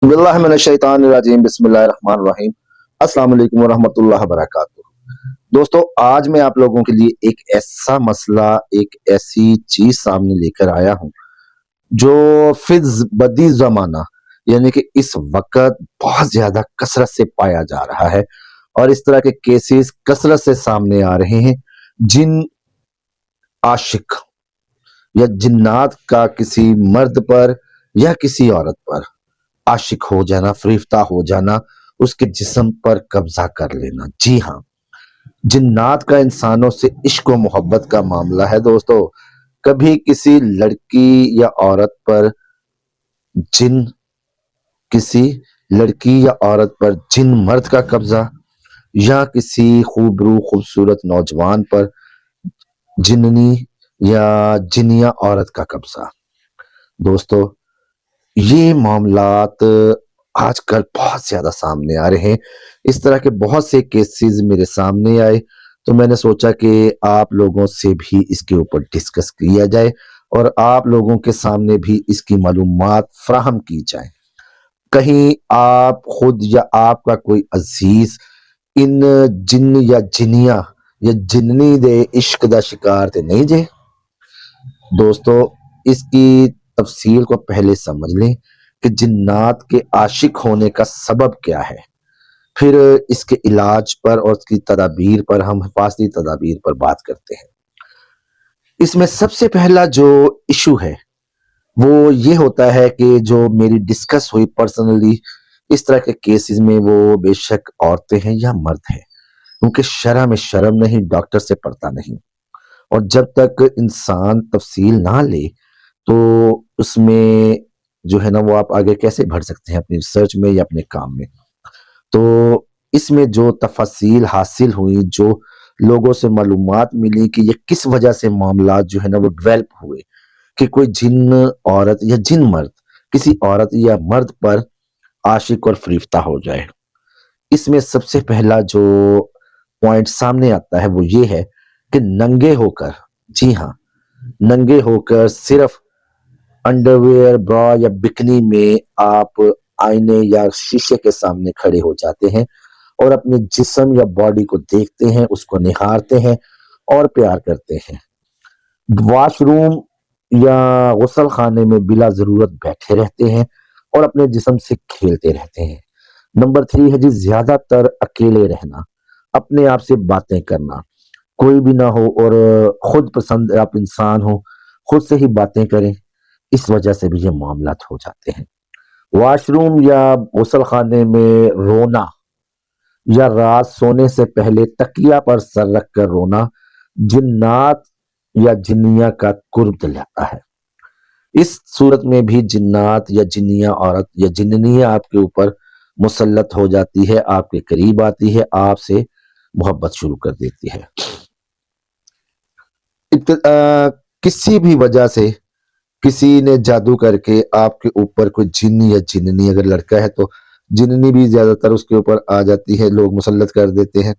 باللہ من الشیطان الرجیم بسم اللہ الرحمن الرحیم السلام علیکم ورحمۃ اللہ وبرکاتہ۔ دوستو، آج میں آپ لوگوں کے لیے ایک ایسا مسئلہ، ایک ایسی چیز سامنے لے کر آیا ہوں جو فی بدی زمانہ یعنی کہ اس وقت بہت زیادہ کثرت سے پایا جا رہا ہے، اور اس طرح کے کیسز کثرت سے سامنے آ رہے ہیں۔ جن عاشق یا جنات کا کسی مرد پر یا کسی عورت پر عاشق ہو جانا، فریفتہ ہو جانا، اس کے جسم پر قبضہ کر لینا۔ جی ہاں، جنات کا انسانوں سے عشق و محبت کا معاملہ ہے۔ دوستو، کبھی کسی لڑکی یا عورت پر جن کسی لڑکی یا عورت پر جن مرد کا قبضہ، یا کسی خوبصورت نوجوان پر جننی یا جنیا عورت کا قبضہ۔ دوستو، یہ معاملات آج کل بہت زیادہ سامنے آ رہے ہیں۔ اس طرح کے بہت سے کیسز میرے سامنے آئے، تو میں نے سوچا کہ آپ لوگوں سے بھی اس کے اوپر ڈسکس کیا جائے اور آپ لوگوں کے سامنے بھی اس کی معلومات فراہم کی جائیں۔ کہیں آپ خود یا آپ کا کوئی عزیز ان جن یا جنیا یا جننی دے عشق دا شکار تے نہیں جے۔ دوستو، اس کی تفصیل کو پہلے سمجھ لیں کہ جنات کے عاشق ہونے کا سبب کیا ہے، پھر اس کے علاج پر اور اس کی تدابیر پر، ہم حفاظتی تدابیر پر بات کرتے ہیں۔ اس میں سب سے پہلا جو ایشو ہے وہ یہ ہوتا ہے کہ جو میری ڈسکس ہوئی پرسنلی اس طرح کے کیسز میں، وہ بے شک عورتیں ہیں یا مرد ہیں، کیونکہ شرع میں شرم نہیں، ڈاکٹر سے پڑتا نہیں، اور جب تک انسان تفصیل نہ لے تو اس میں جو ہے نا وہ آپ آگے کیسے بڑھ سکتے ہیں اپنی ریسرچ میں یا اپنے کام میں۔ تو اس میں جو تفاصیل حاصل ہوئی، جو لوگوں سے معلومات ملی کہ یہ کس وجہ سے معاملات جو ہے نا وہ ڈیولپ ہوئے کہ کوئی جن عورت یا جن مرد کسی عورت یا مرد پر عاشق اور فریفتہ ہو جائے، اس میں سب سے پہلا جو پوائنٹ سامنے آتا ہے وہ یہ ہے کہ ننگے ہو کر، جی ہاں، ننگے ہو کر صرف انڈرویئر، برا یا بکنی میں آپ آئینے یا شیشے کے سامنے کھڑے ہو جاتے ہیں اور اپنے جسم یا باڈی کو دیکھتے ہیں، اس کو نہارتے ہیں اور پیار کرتے ہیں۔ واش روم یا غسل خانے میں بلا ضرورت بیٹھے رہتے ہیں اور اپنے جسم سے کھیلتے رہتے ہیں۔ نمبر 3 ہے جی، زیادہ تر اکیلے رہنا، اپنے آپ سے باتیں کرنا، کوئی بھی نہ ہو اور خود پسند آپ انسان ہو، خود سے ہی باتیں کریں، اس وجہ سے بھی یہ معاملات ہو جاتے ہیں۔ واش روم یا غسل خانے میں رونا یا رات سونے سے پہلے تکیہ پر سر رکھ کر رونا جنات یا جنیا کا قرب دلاتا ہے۔ اس صورت میں بھی جنات یا جنیا عورت یا جننی آپ کے اوپر مسلط ہو جاتی ہے، آپ کے قریب آتی ہے، آپ سے محبت شروع کر دیتی ہے۔ کسی بھی وجہ سے کسی نے جادو کر کے آپ کے اوپر کوئی جن یا جننی، اگر لڑکا ہے تو جننی بھی زیادہ تر اس کے اوپر آ جاتی ہے، لوگ مسلط کر دیتے ہیں۔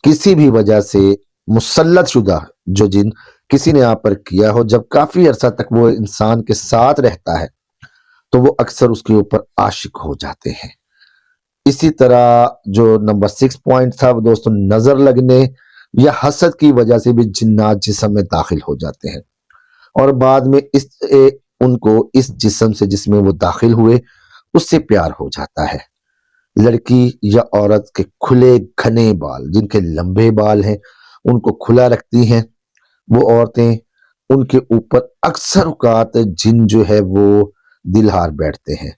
کسی بھی وجہ سے مسلط شدہ جو جن کسی نے آپ پر کیا ہو، جب کافی عرصہ تک وہ انسان کے ساتھ رہتا ہے تو وہ اکثر اس کے اوپر عاشق ہو جاتے ہیں۔ اسی طرح جو نمبر 6 پوائنٹ تھا وہ دوستوں، نظر لگنے یا حسد کی وجہ سے بھی جنات جسم میں داخل ہو جاتے ہیں، اور بعد میں ان کو اس جسم سے جس میں وہ داخل ہوئے اس سے پیار ہو جاتا ہے۔ لڑکی یا عورت کے کھلے گھنے بال، جن کے لمبے بال ہیں ان کو کھلا رکھتی ہیں وہ عورتیں، ان کے اوپر اکثر اوقات جن جو ہے وہ دل ہار بیٹھتے ہیں۔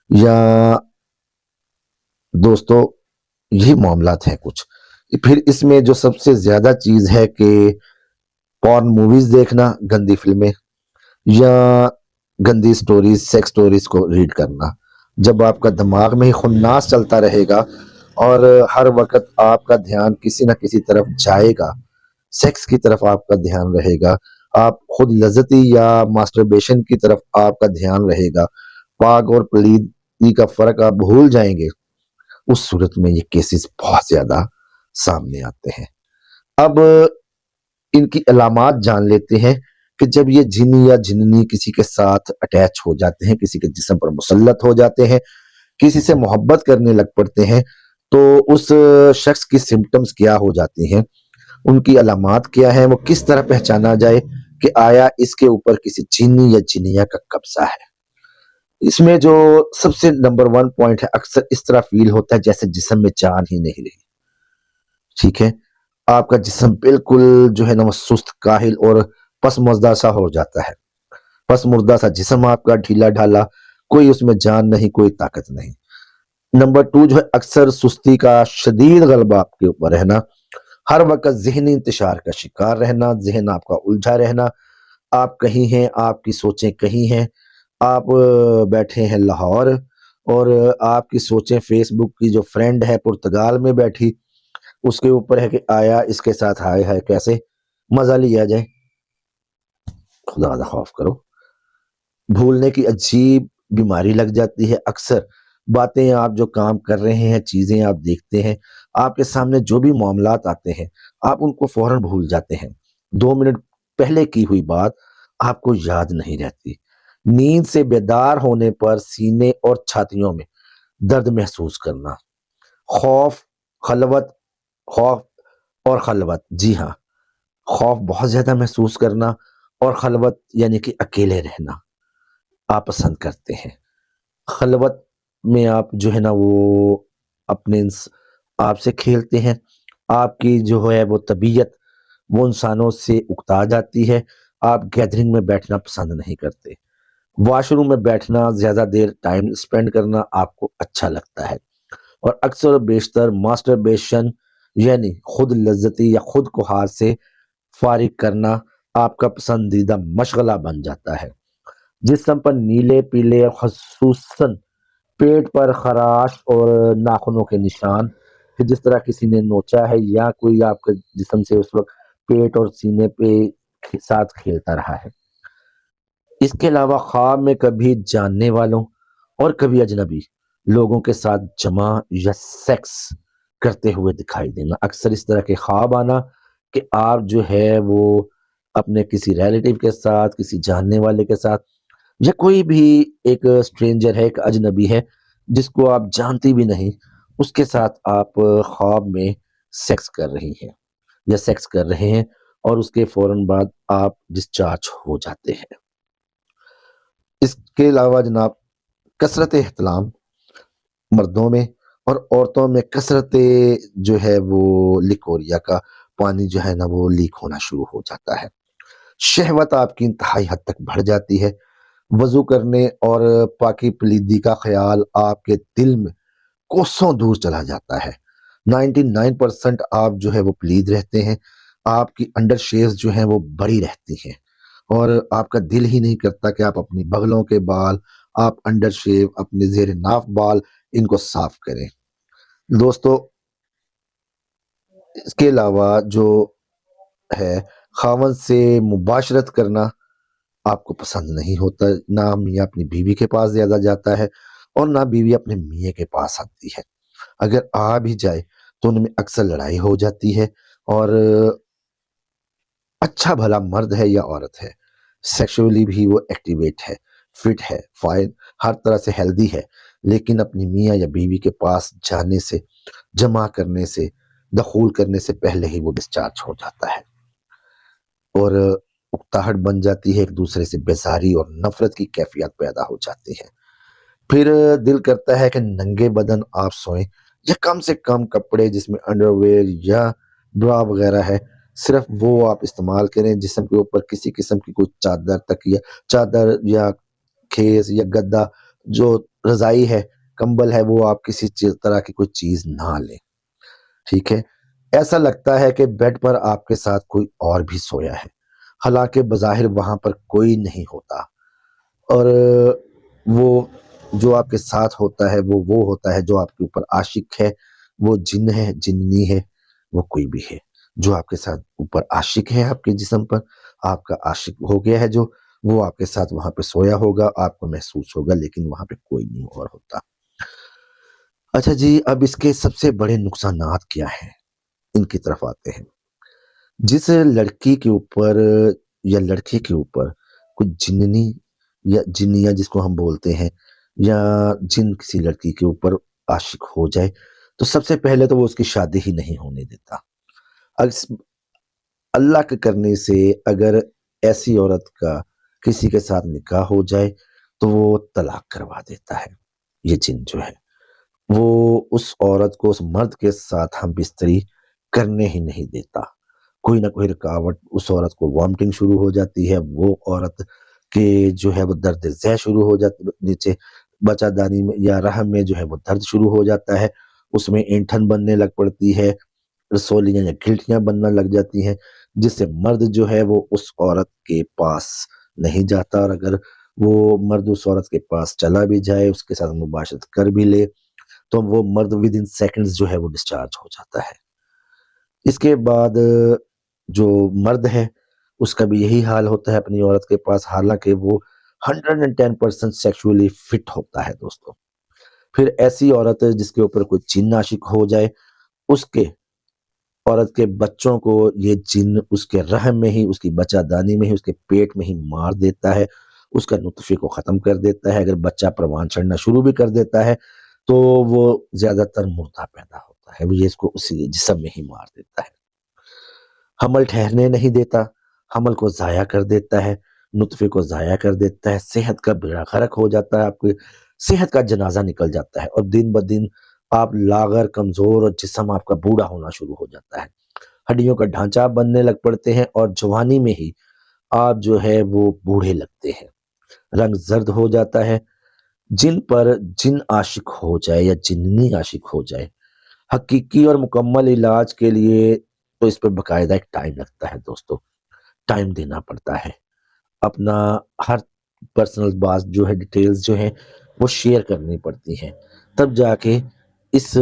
یا دوستو، یہ معاملات ہیں کچھ۔ پھر اس میں جو سب سے زیادہ چیز ہے کہ پورن موویز دیکھنا، گندی فلمیں یا گندی سٹوریز، سیکس سٹوریز کو ریڈ کرنا۔ جب آپ کا دماغ میں ہی خناس چلتا رہے گا اور ہر وقت آپ کا دھیان کسی نہ کسی طرف جائے گا، سیکس کی طرف آپ کا دھیان رہے گا، آپ خود لذتی یا ماسٹربیشن کی طرف آپ کا دھیان رہے گا، پاک اور پلیدی کا فرق آپ بھول جائیں گے، اس صورت میں یہ کیسز بہت زیادہ سامنے آتے ہیں۔ اب ان کی علامات جان لیتے ہیں کہ جب یہ جن یا جننی کسی کے ساتھ اٹیچ ہو جاتے ہیں، کسی کے جسم پر مسلط ہو جاتے ہیں، کسی سے محبت کرنے لگ پڑتے ہیں، تو اس شخص کی سمپٹمز کیا ہو جاتی ہیں، ان کی علامات کیا ہیں، وہ کس طرح پہچانا جائے کہ آیا اس کے اوپر کسی جنی یا جنیا کا قبضہ ہے۔ اس میں جو سب سے نمبر 1 پوائنٹ ہے، اکثر اس طرح فیل ہوتا ہے جیسے جسم میں جان ہی نہیں رہی، ٹھیک ہے، آپ کا جسم بالکل جو ہے نا وہ سست، کاہل اور پس مردہ سا ہو جاتا ہے، پس مردہ سا جسم آپ کا، ڈھیلا ڈھالا، کوئی اس میں جان نہیں، کوئی طاقت نہیں۔ نمبر 2 جو ہے اکثر سستی کا شدید غلبہ آپ کے اوپر رہنا، ہر وقت ذہنی انتشار کا شکار رہنا، ذہن آپ کا الجھا رہنا، آپ کہیں ہیں، آپ کی سوچیں کہیں ہیں، آپ بیٹھے ہیں لاہور اور آپ کی سوچیں فیس بک کی جو فرینڈ ہے پرتگال میں بیٹھی، اس کے اوپر ہے کہ آیا اس کے ساتھ ہائے ہائے کیسے مزہ لیا جائے۔ خدا دا خوف کرو، بھولنے کی عجیب بیماری لگ جاتی ہے۔ اکثر باتیں آپ جو کام کر رہے ہیں، چیزیں آپ دیکھتے ہیں، آپ کے سامنے جو بھی معاملات آتے ہیں، آپ ان کو فوراً بھول جاتے ہیں۔ 2 منٹ پہلے کی ہوئی بات آپ کو یاد نہیں رہتی۔ نیند سے بیدار ہونے پر سینے اور چھاتیوں میں درد محسوس کرنا، خوف، خلوت، خوف اور خلوت، جی ہاں، خوف بہت زیادہ محسوس کرنا اور خلوت یعنی کہ اکیلے رہنا آپ پسند کرتے ہیں۔ خلوت میں آپ جو ہے نا وہ اپنے آپ سے کھیلتے ہیں، آپ کی جو ہے وہ طبیعت وہ انسانوں سے اکتا جاتی ہے، آپ گیدرنگ میں بیٹھنا پسند نہیں کرتے، واش روم میں بیٹھنا، زیادہ دیر ٹائم اسپینڈ کرنا آپ کو اچھا لگتا ہے، اور اکثر و بیشتر ماسٹربیشن یعنی خود لذتی یا خود کو ہاتھ سے فارغ کرنا آپ کا پسندیدہ مشغلہ بن جاتا ہے۔ جسم پر نیلے پیلے، خصوصاً پیٹ پر خراش اور ناخنوں کے نشان کہ جس طرح کسی نے نوچا ہے یا کوئی آپ کے جسم سے اس وقت پیٹ اور سینے پہ ساتھ کھیلتا رہا ہے۔ اس کے علاوہ خواب میں کبھی جاننے والوں اور کبھی اجنبی لوگوں کے ساتھ جمع یا سیکس کرتے ہوئے دکھائی دینا، اکثر اس طرح کے خواب آنا کہ آپ جو ہے وہ اپنے کسی ریلیٹیو کے ساتھ، کسی جاننے والے کے ساتھ، یا کوئی بھی ایک اسٹرینجر ہے، ایک اجنبی ہے جس کو آپ جانتی بھی نہیں، اس کے ساتھ آپ خواب میں سیکس کر رہی ہیں یا سیکس کر رہے ہیں، اور اس کے فوراً بعد آپ ڈسچارج ہو جاتے ہیں۔ اس کے علاوہ جناب کثرت احتلام، مردوں میں اور عورتوں میں کثرت جو ہے وہ لیکوریا کا پانی جو ہے نا وہ لیک ہونا شروع ہو جاتا ہے، شہوت آپ کی انتہائی حد تک بڑھ جاتی ہے، وضو کرنے اور پاکی پلیدی کا خیال آپ کے دل میں کوسوں دور چلا جاتا ہے۔ 99% آپ جو ہے وہ پلید رہتے ہیں، آپ کی انڈر شیوز جو ہیں وہ بڑی رہتی ہیں، اور آپ کا دل ہی نہیں کرتا کہ آپ اپنی بغلوں کے بال، آپ انڈر شیو، اپنے زیر ناف بال، ان کو صاف کریں۔ دوستو اس کے علاوہ جو ہے خاوند سے مباشرت کرنا آپ کو پسند نہیں ہوتا، نہ میاں اپنی بیوی کے پاس زیادہ جاتا ہے اور نہ بیوی اپنے میاں کے پاس آتی ہے، اگر آ بھی جائے تو ان میں اکثر لڑائی ہو جاتی ہے، اور اچھا بھلا مرد ہے یا عورت ہے، سیکشولی بھی وہ ایکٹیویٹ ہے، فٹ ہے، فائن، ہر طرح سے ہیلدی ہے، لیکن اپنی میاں یا بیوی کے پاس جانے سے، جمع کرنے سے، دخول کرنے سے پہلے ہی وہ ڈسچارج ہو جاتا ہے، اور اکتاہٹ بن جاتی ہے، ایک دوسرے سے بیزاری اور نفرت کی کیفیت پیدا ہو جاتی ہے۔ پھر دل کرتا ہے کہ ننگے بدن آپ سوئیں، یا کم سے کم کپڑے جس میں انڈر ویئر یا برا وغیرہ ہے صرف وہ آپ استعمال کریں، جسم کے اوپر کسی قسم کی کوئی چادر، تکیہ، چادر یا کھیس یا گدا جو رضائی ہے، کمبل ہے، وہ آپ کسی طرح کی کوئی چیز نہ لیں، ٹھیک ہے۔ ایسا لگتا ہے کہ بیڈ پر آپ کے ساتھ کوئی اور بھی سویا ہے، حالانکہ بظاہر وہاں پر کوئی نہیں ہوتا، اور وہ جو آپ کے ساتھ ہوتا ہے وہ ہوتا ہے جو آپ کے اوپر عاشق ہے، وہ جن ہے، جننی ہے، وہ کوئی بھی ہے جو آپ کے ساتھ اوپر عاشق ہے، آپ کے جسم پر آپ کا عاشق ہو گیا ہے، جو وہ آپ کے ساتھ وہاں پہ سویا ہوگا، آپ کو محسوس ہوگا، لیکن وہاں پہ کوئی نہیں اور ہوتا۔ اچھا جی، اب اس کے سب سے بڑے نقصانات کیا ہیں، ان کی طرف آتے ہیں۔ جس لڑکی کے اوپر یا لڑکے کے اوپر کوئی جننی یا جنیا جس کو ہم بولتے ہیں یا جن کسی لڑکی کے اوپر عاشق ہو جائے تو سب سے پہلے تو وہ اس کی شادی ہی نہیں ہونے دیتا۔ اللہ کے کرنے سے اگر ایسی عورت کا کسی کے ساتھ نکاح ہو جائے تو وہ طلاق کروا دیتا ہے۔ یہ جن جو ہے وہ اس عورت کو اس مرد کے ساتھ ہم بستری کرنے ہی نہیں دیتا۔ کوئی نہ کوئی رکاوٹ، اس عورت کو وامٹنگ شروع ہو جاتی ہے، وہ عورت کے جو ہے وہ درد ذہ شروع ہو جاتا، نیچے بچہ دانی میں یا رحم میں جو ہے وہ درد شروع ہو جاتا ہے، اس میں اینٹھن بننے لگ پڑتی ہے، رسولیاں یا گلٹیاں بننا لگ جاتی ہیں، جس سے مرد جو ہے وہ اس عورت کے پاس نہیں جاتا، اور اگر وہ مرد اس عورت کے پاس چلا بھی جائے، اس کے ساتھ مباشرت کر بھی لے تو وہ مرد ود ان سیکنڈز جو ہے وہ ڈسچارج ہو جاتا ہے۔ اس کے بعد جو مرد ہے اس کا بھی یہی حال ہوتا ہے اپنی عورت کے پاس، حالانکہ وہ 110% سیکشولی فٹ ہوتا ہے دوستو۔ پھر ایسی عورت جس کے اوپر کوئی جن عاشق ہو جائے، اس کے عورت کے بچوں کو یہ جن اس کے رحم میں ہی، اس کی بچہ دانی میں ہی، اس کے پیٹ میں ہی مار دیتا ہے، اس کا نطفے کو ختم کر دیتا ہے۔ اگر بچہ پروان چڑھنا شروع بھی کر دیتا ہے تو وہ زیادہ تر مردہ پیدا ہوتا ہے، وہ یہ اس کو اسی جسم میں ہی مار دیتا ہے۔ حمل ٹھہرنے نہیں دیتا، حمل کو ضائع کر دیتا ہے، نطفے کو ضائع کر دیتا ہے، صحت کا بیڑا غرق ہو جاتا ہے، آپ کی صحت کا جنازہ نکل جاتا ہے، اور دن بدن آپ لاغر، کمزور، اور جسم آپ کا بوڑھا ہونا شروع ہو جاتا ہے، ہڈیوں کا ڈھانچہ بننے لگ پڑتے ہیں، اور جوانی میں ہی آپ جو ہے وہ بوڑھے لگتے ہیں، رنگ زرد ہو جاتا ہے۔ جن پر جن عاشق ہو جائے یا جننی عاشق ہو جائے، حقیقی اور مکمل علاج کے لیے تو اس پہ باقاعدہ ایک ٹائم لگتا ہے دوستو، ٹائم دینا پڑتا ہے، اپنا ہر پرسنل بات جو ہے، ڈیٹیلز جو ہیں وہ شیئر کرنی پڑتی ہیں، تب جا کے اس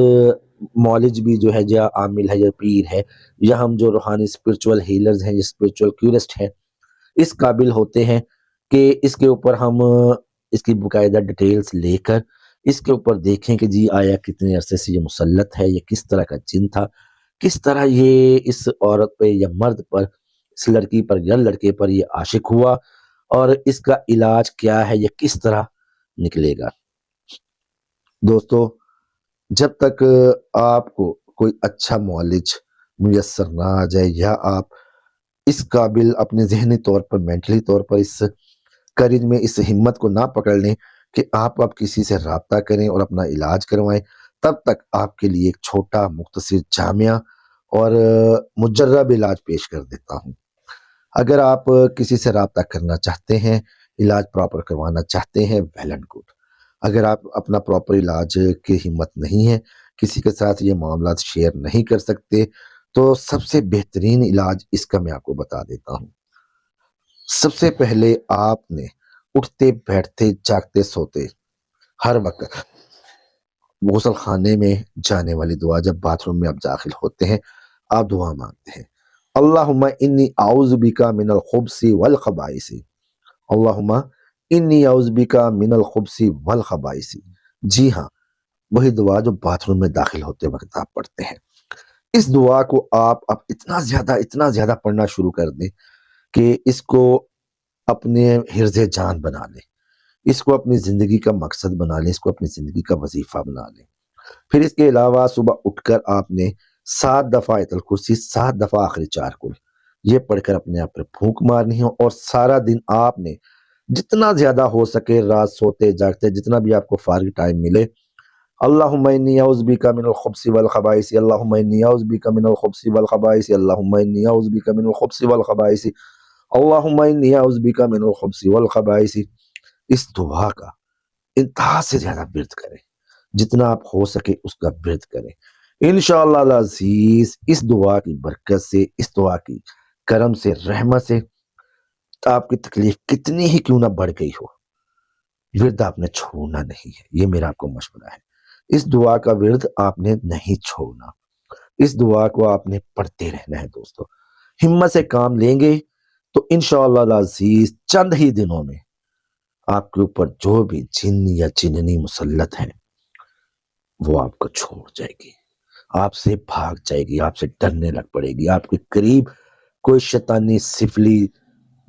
معالج بھی جو ہے یا عامل ہے یا پیر ہے یا ہم جو روحانی اسپرچول ہیلرز ہیں یا اسپرچول کیورسٹ ہیں اس قابل ہوتے ہیں کہ اس کے اوپر ہم اس کی باقاعدہ ڈیٹیلز لے کر اس کے اوپر دیکھیں کہ جی آیا کتنے عرصے سے یہ مسلط ہے، یہ کس طرح کا جن تھا، کس طرح یہ اس عورت پہ یا مرد پر، اس لڑکی پر یا لڑکے پر یہ عاشق ہوا، اور اس کا علاج کیا ہے، یہ کس طرح نکلے گا۔ دوستو جب تک آپ کو کوئی اچھا معالج میسر نہ آ جائے یا آپ اس قابل اپنے ذہنی طور پر، مینٹلی طور پر اس کرج میں اس ہمت کو نہ پکڑ لیں کہ آپ کسی سے رابطہ کریں اور اپنا علاج کروائیں، تب تک آپ کے لیے ایک چھوٹا مختصر جامعہ اور مجرب علاج پیش کر دیتا ہوں۔ اگر آپ کسی سے رابطہ کرنا چاہتے ہیں، علاج پراپر کروانا چاہتے ہیں، ویل اینڈ گڈ۔ اگر آپ اپنا پراپر علاج کی ہمت نہیں ہے، کسی کے ساتھ یہ معاملات شیئر نہیں کر سکتے، تو سب سے بہترین علاج اس کا میں آپ کو بتا دیتا ہوں۔ سب سے پہلے آپ نے اٹھتے بیٹھتے جاگتے سوتے ہر وقت غسل خانے میں جانے والی دعا، جب باتھ روم میں آپ داخل ہوتے ہیں آپ دعا مانگتے ہیں، اللہم انی اعوذ بک من الخبث والخبائث، اللہم انی اعوذ بک من الخبث والخبائث۔ جی ہاں، وہی دعا جو باتھ روم میں داخل ہوتے وقت آپ پڑھتے ہیں۔ اس دعا کو آپ اب اتنا زیادہ پڑھنا شروع کر دیں کہ اس کو اپنے حرز جان بنا لیں، اس کو اپنی زندگی کا مقصد بنا لیں، اس کو اپنی زندگی کا وظیفہ بنا لیں۔ پھر اس کے علاوہ صبح اٹھ کر آپ نے 7 دفعہ آیت الکرسی، 7 دفعہ آخری 4 کل یہ پڑھ کر اپنے آپ پر پھونک مارنی ہو، اور سارا دن آپ نے جتنا زیادہ ہو سکے رات سوتے جاگتے جتنا بھی آپ کو فارغ ٹائم ملے، اللہم انی اعوذ بک من الخبث والخبائث، اللہم انی اعوذ بک من الخبث والخبائث، اللہم انی اعوذ بک من الخبث والخبائث، اللہم انی اعوذ بک من الخبث والخبائث۔ اس دعا کا انتہا سے زیادہ ورد کریں، جتنا آپ ہو سکے اس کا ورد کریں، انشاءاللہ العزیز اس دعا کی برکت سے، اس دعا کی کرم سے، رحمت سے، آپ کی تکلیف کتنی ہی کیوں نہ بڑھ گئی ہو، ورد آپ نے چھوڑنا نہیں ہے، یہ میرا آپ کو مشورہ ہے۔ اس دعا کا ورد آپ نے نہیں چھوڑنا، اس دعا کو آپ نے پڑھتے رہنا ہے دوستو۔ ہمت سے کام لیں گے تو انشاءاللہ العزیز چند ہی دنوں میں آپ کے اوپر جو بھی جن یا جننی مسلط ہے وہ آپ کو چھوڑ جائے گی، آپ سے بھاگ جائے گی، آپ سے ڈرنے لگ پڑے گی، آپ کے قریب کوئی شیطانی سفلی